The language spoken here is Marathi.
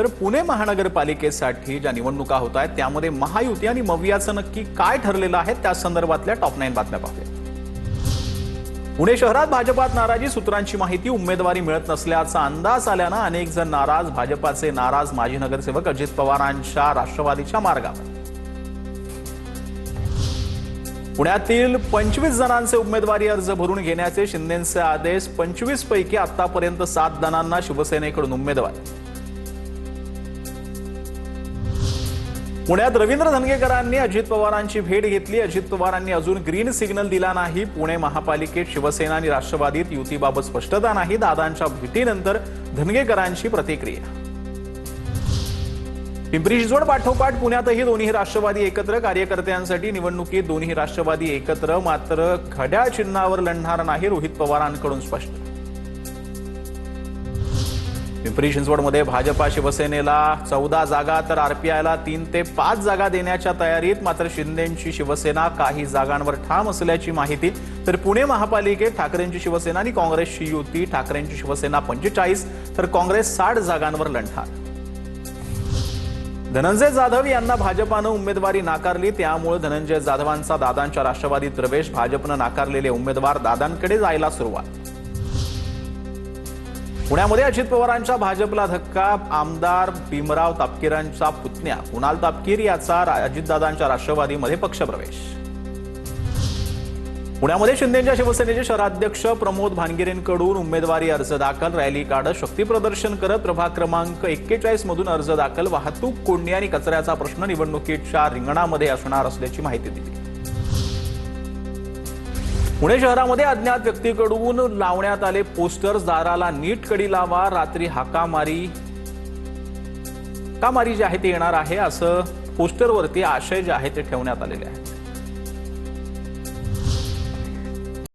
तर पुणे महानगरपालिकेसाठी ज्या निवडणुका होत आहेत त्यामध्ये महायुती आणि मवियाचं नक्की काय ठरलेलं आहे त्या संदर्भातल्या टॉप 9 बातम्या पाहूया। पुणे शहरात भाजपात नाराजी सूत्रांची माहिती उमेदवारी मिळत नसल्याचा अंदाज आल्यानं अनेक जण नाराज। भाजपाचे नाराज माजी नगरसेवक अजित पवारांच्या राष्ट्रवादीच्या मार्गावर। पुण्यातील 25 जणांचे उमेदवारी अर्ज भरून घेण्याचे शिंदेंचे आदेश। 25 पैकी आतापर्यंत 7 जणांना शिवसेनेकडून उमेदवारी। पुण्यात रवींद्र धनगेकरांनी अजित पवारांची भेट घेतली। अजित पवारांनी अजून ग्रीन सिग्नल दिला नाही। पुणे महापालिकेत शिवसेना आणि राष्ट्रवादीत युतीबाबत स्पष्टता नाही। दादांच्या भेटीनंतर धनगेकरांची प्रतिक्रिया। पिंपरी चिंचवड पाठोपाठ पुण्यातही दोन्ही राष्ट्रवादी एकत्र। कार्यकर्त्यांसाठी निवडणुकीत दोन्ही राष्ट्रवादी एकत्र, मात्र घड्याळ चिन्हावर लढणार नाही, रोहित पवारांकडून स्पष्ट। पिंपरी चिंचवडमध्ये भाजपा शिवसेनेला 14 जागा तर आरपीआयला 3 ते 5 जागा देण्याच्या तयारीत। मात्र शिंदेंची शिवसेना काही जागांवर ठाम असल्याची माहिती। तर पुणे महापालिकेत ठाकरेंची शिवसेना आणि काँग्रेसची युती। ठाकरेंची शिवसेना 45 तर काँग्रेस 60 जागांवर लढणार। धनंजय जाधव यांना भाजपानं उमेदवारी नाकारली, त्यामुळे धनंजय जाधवांचा दादांच्या राष्ट्रवादीत प्रवेश। भाजपनं नाकारलेले उमेदवार दादांकडे जायला सुरुवात। पुण्यामध्ये अजित पवारांच्या भाजपला धक्का। आमदार भीमराव तापकीरांचा पुतण्या कुणाल तापकीर याचा अजितदादांच्या राष्ट्रवादीमध्ये पक्षप्रवेश। पुण्यामध्ये शिंदेंच्या शिवसेनेचे शहराध्यक्ष प्रमोद भानगिरेंकडून उमेदवारी अर्ज दाखल। रॅली काढत शक्तीप्रदर्शन करत प्रभाग क्रमांक 41 मधून अर्ज दाखल। वाहतूक कोंडी आणि कचऱ्याचा प्रश्न निवडणुकीच्या रिंगणामध्ये असणार असल्याची माहिती दिली। पुणे शहरामध्ये अज्ञात व्यक्तीकडून लावण्यात आले पोस्टर्स। दाराला नीट कडी लावा, रात्री हाकामारी जी आहे ती येणार आहे, असं पोस्टरवरती आशय जे आहे ते ठेवण्यात आलेले आहे।